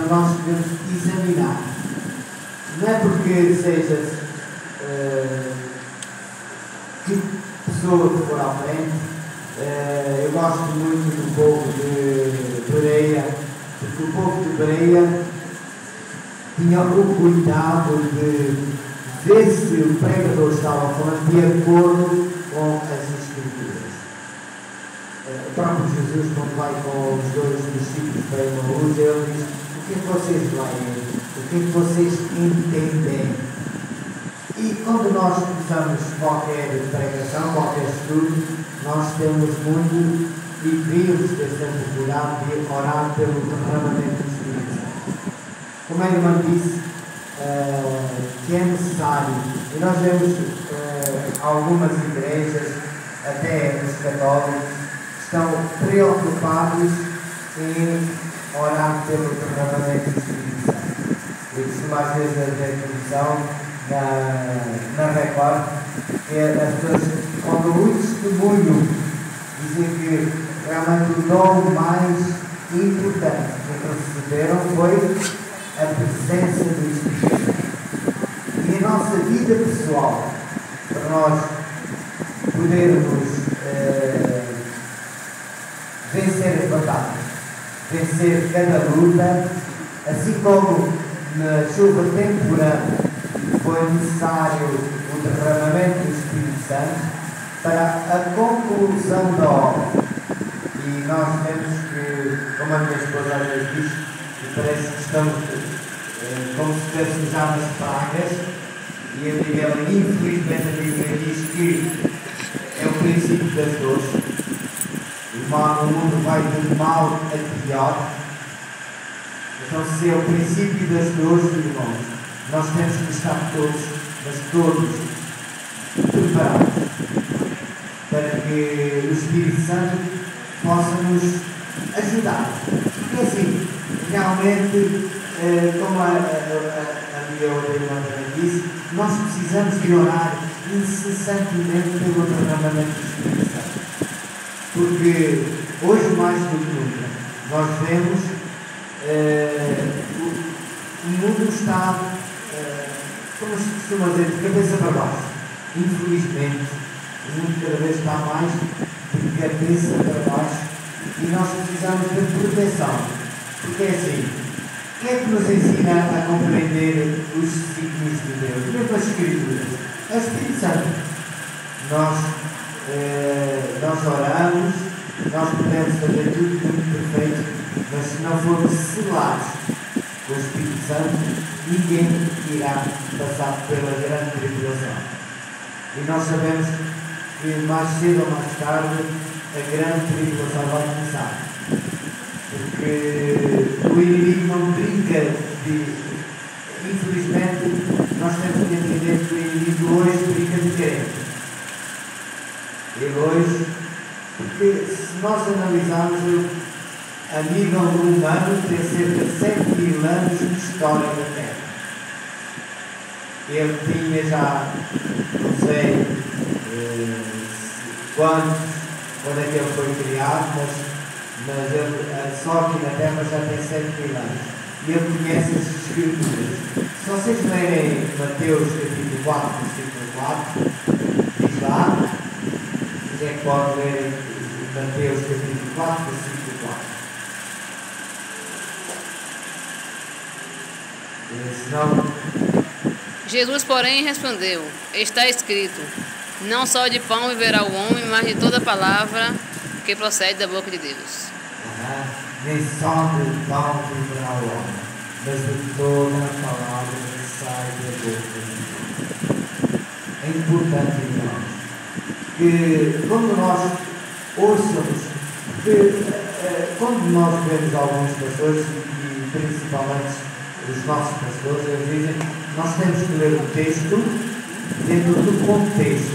mas nós devemos examinar. Não é porque sejas que pessoa que for à frente. Eu gosto muito do povo de Bereia, porque o povo de Bereia tinha o cuidado de ver se o pregador estava falando de acordo com as Escrituras. O próprio Jesus, quando vai com os dois discípulos para Emaús, ele diz: o que é que vocês leem? O que é que vocês entendem? E quando nós começamos qualquer pregação, qualquer estudo, nós temos muito e devíamos ter sempre cuidado de orar pelo derramamento do Espírito Santo. Como a irmã disse, que é necessário, e nós vemos algumas igrejas, até os católicos, estão preocupados em orar pelo derramamento do Espírito Santo. Eu costumo às vezes haver comissão na Record, que as pessoas, quando o testemunho, dizem que realmente o dom mais importante que receberam foi a presença do Espírito Santo. E a nossa vida pessoal, para nós podermos vencer as batalhas, vencer cada luta, assim como na chuva temporã foi necessário o derramamento do Espírito Santo para a conclusão da obra. E nós vemos que, como a minha esposa às vezes diz, que parece que estamos como se estivéssemos já nas pragas, e a Bíblia, infelizmente, a Bíblia diz que é o princípio das dores. O mundo vai de mal a pior. Então, se é o princípio das dores, irmãos, nós temos que estar todos, mas todos, preparados para que o Espírito Santo possa nos ajudar. Porque assim, realmente, como a minha outra irmã também disse, nós precisamos de orar incessantemente pelo derramamento do Espírito Santo. Porque hoje, mais do que nunca, nós vemos o mundo está, como se costuma dizer, de cabeça para baixo. Infelizmente, o mundo cada vez está mais de cabeça para baixo e nós precisamos de proteção. Porque é assim, quem é que nos ensina a compreender os signos de Deus? Mesmo as Escrituras. É o Espírito Santo. Nós oramos, nós podemos fazer tudo muito perfeito, mas se não formos selados com o Espírito Santo, ninguém irá passar pela grande tribulação. E nós sabemos que mais cedo ou mais tarde a grande tribulação vai começar. Porque o inimigo não brinca de... Infelizmente, nós temos que entender que o inimigo hoje brinca de crente. Ele hoje, porque se nós analisarmos a nível humano, tem cerca de 7.000 anos de história da Terra. Ele tinha já, não sei quando é que ele foi criado, mas ele, só aqui na Terra já tem 7.000 anos. E ele conhece as Escrituras. Se vocês lerem Mateus capítulo 4, versículo 4, diz lá, é que pode ler Mateus capítulo 4, versículo 4. Jesus, porém, respondeu: está escrito, não só de pão viverá o homem, mas de toda palavra que procede da boca de Deus. Nem só de pão viverá o homem, mas de toda a palavra que sai da boca de Deus. É importante, irmãos, que quando nós ouçamos, quando nós vemos alguns pastores, e principalmente os nossos pastores, eles dizem: nós temos que ler o texto dentro do contexto.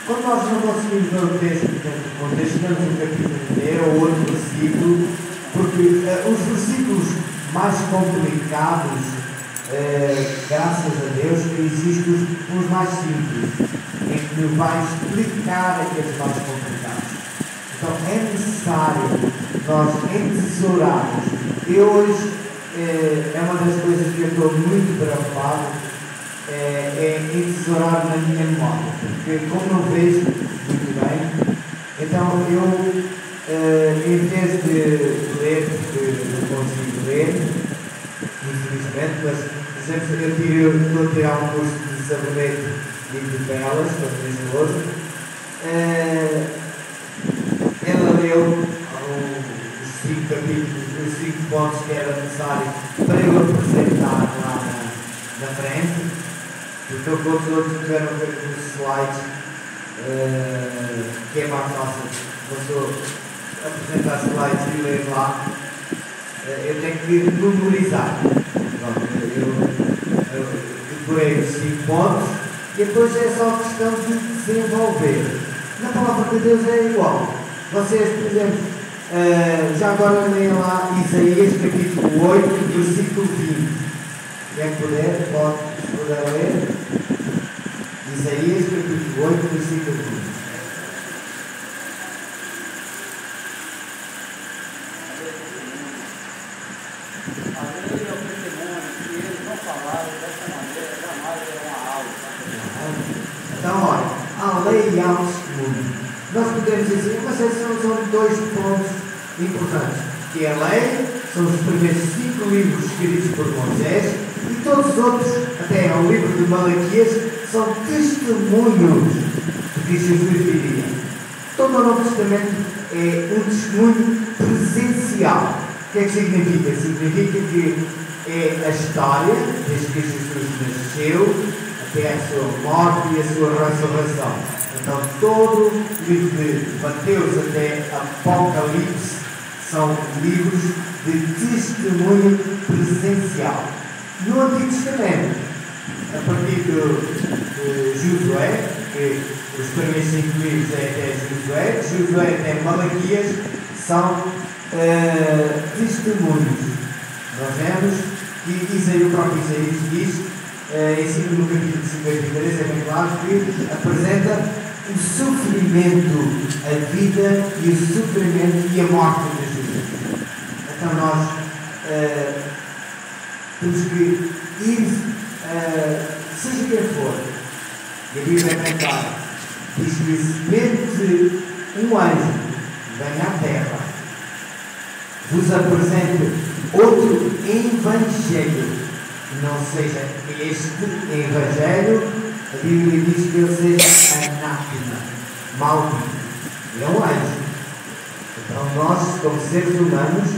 Quando nós não conseguimos ler o texto dentro do contexto, temos um capítulo inteiro ou outro versículo, porque os versículos mais complicados, graças a Deus, que existem os mais simples, em que vai explicar aqueles mais complicados. Então é necessário nós entesourarmos Eu hoje, é uma das coisas que eu estou muito preocupado, é entesourar na minha memória, porque como não vejo muito bem, então eu, em vez de ler, porque não consigo ler, infelizmente, mas, por exemplo, eu estou a tirar um curso de sabonete e de velas para a minha esposa. Ela leu os 5 capítulos, os 5 pontos que era necessário para eu apresentar lá na frente, porque todos os outros tiveram a ver com os slides, que é mais fácil, quando apresentar slides e ler lá, eu tenho que memorizar. Eu decorei os 5 pontos e depois é só questão de desenvolver. Na palavra de Deus é igual. Vocês, por exemplo, já agora leiam lá Isaías capítulo 8, versículo 20. Quem puder, pode ler. Isaías capítulo 8, versículo 20. Então, olha, a lei e há testemunho. Nós podemos dizer, mas esses são 2 pontos importantes, que a lei são os primeiros 5 livros escritos por Moisés e todos os outros, até o livro de Malaquias, são testemunhos do que Jesus diria. Todo o Novo Testamento é um testemunho presencial. O que é que significa? Significa que é a história, desde que Jesus nasceu, até a sua morte e a sua ressurreição. Então, todo o livro de Mateus até Apocalipse são livros de testemunho presencial. No Antigo Testamento, a partir de Josué, que os primeiros 5 livros é até Josué até Malaquias, são testemunhos. Nós vemos que o próprio Isaías diz, no capítulo 53, é bem claro que apresenta o sofrimento, a vida e o sofrimento e a morte de Jesus. Então nós temos que ir, seja quem for, e a Bíblia é bem clara, diz que semente um anjo vem à terra, vos apresente outro evangelho, não seja este evangelho, a Bíblia diz que ele seja anátema, maldito. Ele é um anjo. Então nós, como seres humanos,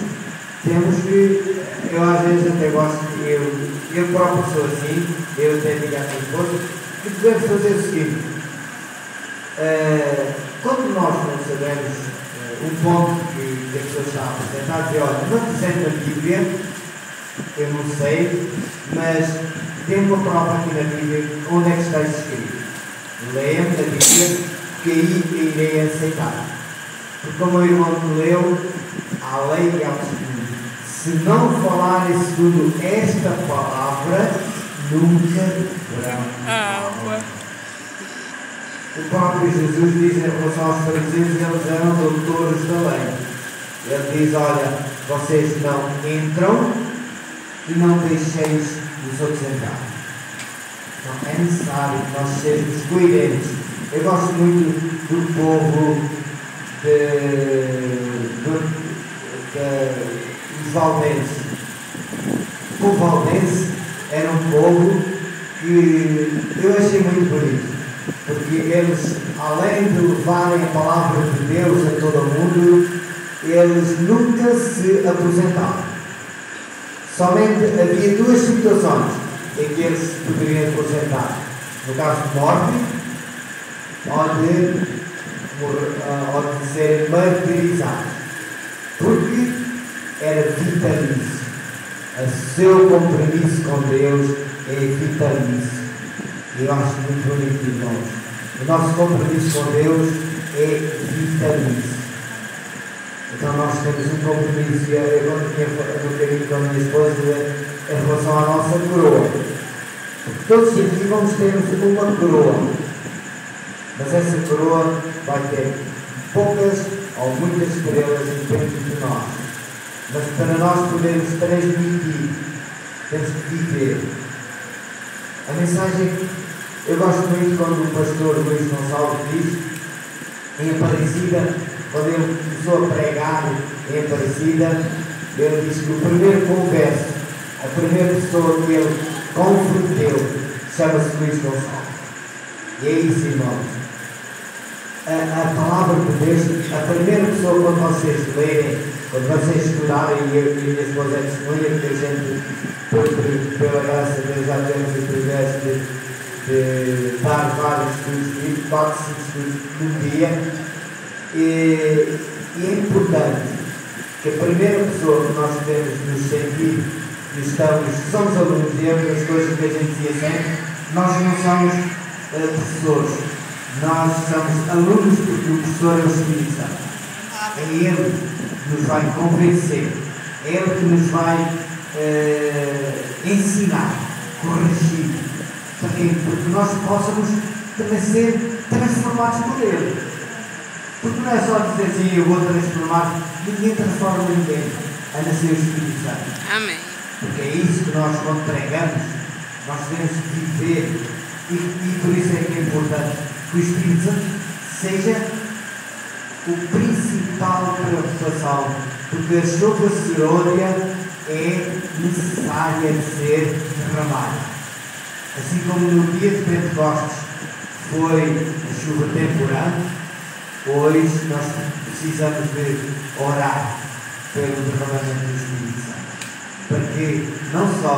temos que, eu às vezes até gosto, eu próprio sou assim, eu até digo à minha esposa, que devemos fazer o seguinte, quando nós não sabemos um ponto que a pessoa está a apresentar, dizer, olha, não apresento na Bíblia, eu não sei, mas tem uma prova aqui na Bíblia, onde é que está escrito? Leia-me na Bíblia, que aí irei aceitar. Porque como o irmão me leu, a lei e ao testemunho. Se não falarem segundo esta palavra, nunca verão. O próprio Jesus diz em relação aos fariseus, eles eram doutores da lei. Ele diz, olha, vocês não entram e não deixeis os outros entrar. Então é necessário que nós sejamos coerentes. Eu gosto muito do povo dos valdenses. O povo valdense era um povo que eu achei muito bonito, porque eles, além de levarem a palavra de Deus a todo o mundo, eles nunca se aposentavam. Somente havia 2 situações em que eles se poderiam aposentar. No caso de morte, ou de serem martirizados. Porque era vitalício. O seu compromisso com Deus é vitalício. Eu acho muito bonito, irmãos. O nosso compromisso com Deus é vitalício. Então nós temos um compromisso, eu quando tinha um bocadinho com a minha esposa em relação à nossa coroa. Porque todos aqui vamos ter uma coroa. Mas essa coroa vai ter poucas ou muitas estrelas dentro de nós. mas para nós podermos transmitir, temos que viver. A mensagem, eu gosto muito quando o pastor Luís Gonçalves diz, em Aparecida, quando ele começou a pregar em Aparecida, ele disse que o primeiro converso, a primeira pessoa que ele converteu, chama-se Luís Gonçalves. E é isso, irmãos. A palavra de Deus, a primeira pessoa, quando vocês lerem, quando vocês estudarem, e eu e minha esposa é testemunha, que a gente, pela graça de Deus, já temos o privilégio de dar vários estudos, 4, 5 estudos num dia, e é importante que a primeira pessoa que nós devemos nos sentir, que somos alunos, e é uma das coisas que a gente dizia sempre, nós não somos professores, nós somos alunos, porque o professor é o Espírito Santo. É Ele que nos vai convencer, é Ele que nos vai ensinar, corrigir, para quê? Porque nós possamos também ser transformados por Ele. Porque não é só dizer assim, eu vou transformar, ninguém transforma ninguém, a não ser o Espírito Santo. Amém. Porque é isso que nós, quando pregamos, nós devemos viver, e por isso é que é importante que o Espírito Santo seja o principal preocupação, porque a chuva serôdia é necessária de ser derramada. Assim como no dia de Pentecostes foi a chuva temporânea, hoje nós precisamos de orar pelo derramamento do Espírito Santo, para que não só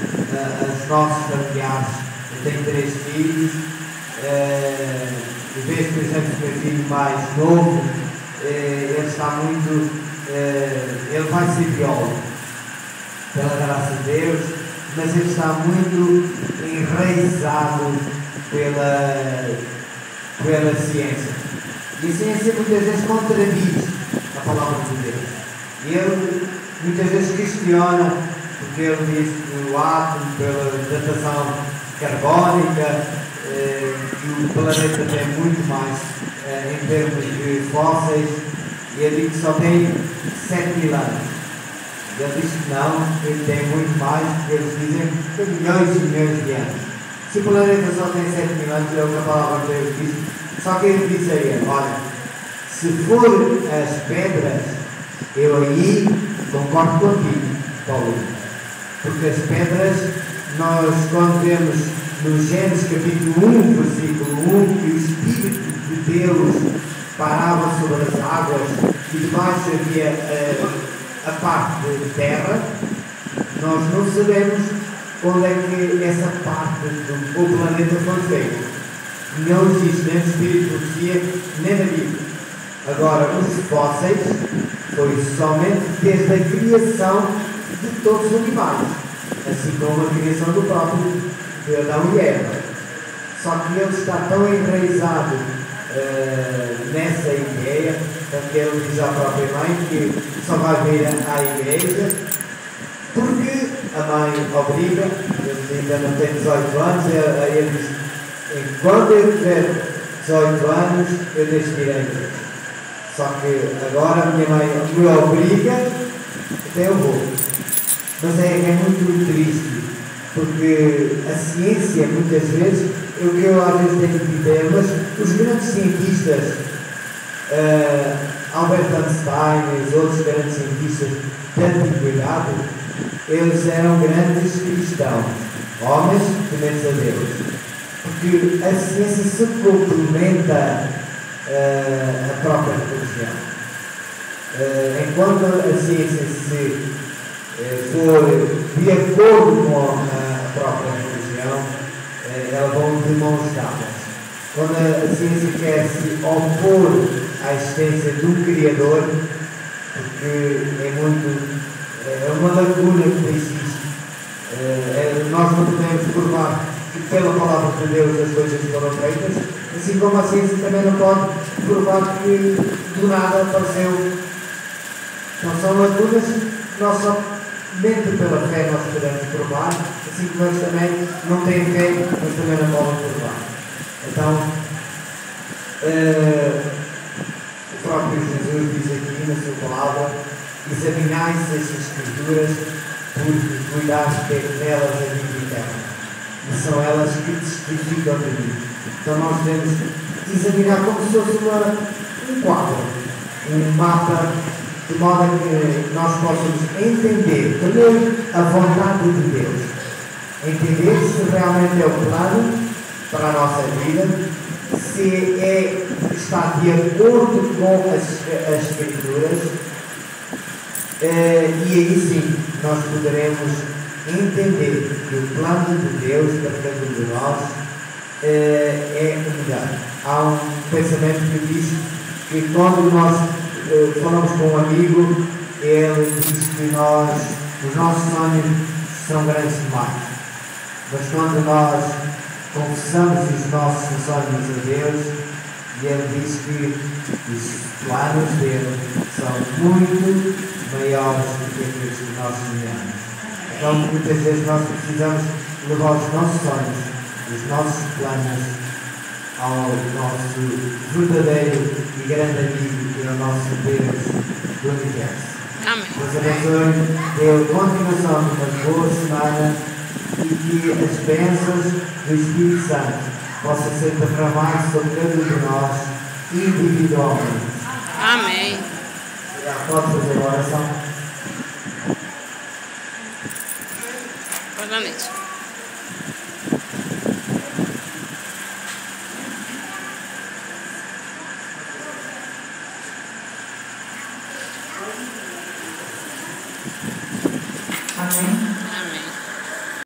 os nossos familiares, eu tenho 3 filhos, e vejo, por exemplo, que o meu filho mais novo, ele está muito, ele vai ser biólogo, pela graça de Deus, mas ele está muito enraizado pela ciência. E a ciência muitas vezes contradiz a palavra de Deus. E ele muitas vezes questiona, porque ele diz que o átomo, pela datação carbónica, e o planeta tem muito mais em termos de fósseis, e ele diz que só tem 7.000 anos. Ele diz que não, ele tem muito mais, porque eles dizem que tem milhões e milhões de anos. Se o planeta só tem 7.000 anos, é o que a palavra de Deus diz. Só que ele disse a ele, olha, se for as pedras, eu aí concordo contigo, Paulo. Porque as pedras, nós quando vemos no Gênesis capítulo 1, versículo 1, que o Espírito de Deus parava sobre as águas e debaixo havia a parte de terra, nós não sabemos onde é que essa parte do planeta foi feita. Não existe nem no Espírito de Profecia, nem na Bíblia. Agora, os fósseis foi somente desde a criação de todos os animais, assim como a criação do próprio de Adão e Eva. Só que ele está tão enraizado nessa ideia, porque ele diz à própria mãe que só vai vir à igreja porque a mãe obriga, ele ainda não tem 18 anos, aí ele diz, quando eu tiver 18 anos, eu deixo de ir à igreja. Só que agora a minha mãe me obriga, até eu vou. Mas é muito triste, porque a ciência, muitas vezes, é o que eu às vezes tenho que dizer, mas os grandes cientistas, Albert Einstein e os outros grandes cientistas da antiguidade, eles eram grandes cristãos, homens tementes a Deus, porque a ciência se complementa a própria religião. Enquanto a ciência se for de acordo com a própria religião, elas vão de mãos dadas. Quando a ciência quer se opor à existência do Criador, porque é uma lacuna que existe, nós não podemos provar que pela palavra de Deus as coisas foram feitas, assim como a ciência também não pode provar que do nada apareceu. Não são lacunas, nós somente pela fé nós podemos provar, assim como eles também não têm fé, mas também não podem provar. Então, o próprio Jesus diz aqui na sua palavra examinai-se as Escrituras, porque cuidado que nelas a vida eterna. E são elas que testificam de mim. Então nós devemos examinar como se fosse um quadro, um mapa, de modo a que nós possamos entender primeiro a vontade de Deus. Entender se realmente é o plano para a nossa vida, se está de acordo com as Escrituras, e aí sim nós poderemos entender que o plano de Deus para cada um de nós é o melhor. Há um pensamento que diz que quando nós falamos com um amigo, ele diz que os nossos sonhos são grandes demais. Mas quando nós confessamos os nossos sonhos a Deus, e ele diz que os planos dele são muito maiores do que aqueles que nós sonhamos. Então, muitas vezes nós precisamos levar os nossos sonhos, os nossos planos ao nosso verdadeiro e grande amigo, que é o nosso Deus do universo. Amém. Deus abençoe, dê a continuação de uma boa semana e que as bênçãos do Espírito Santo possam ser derramadas sobre cada um de nós individualmente. Amém. Pode fazer a oração? Boa noite.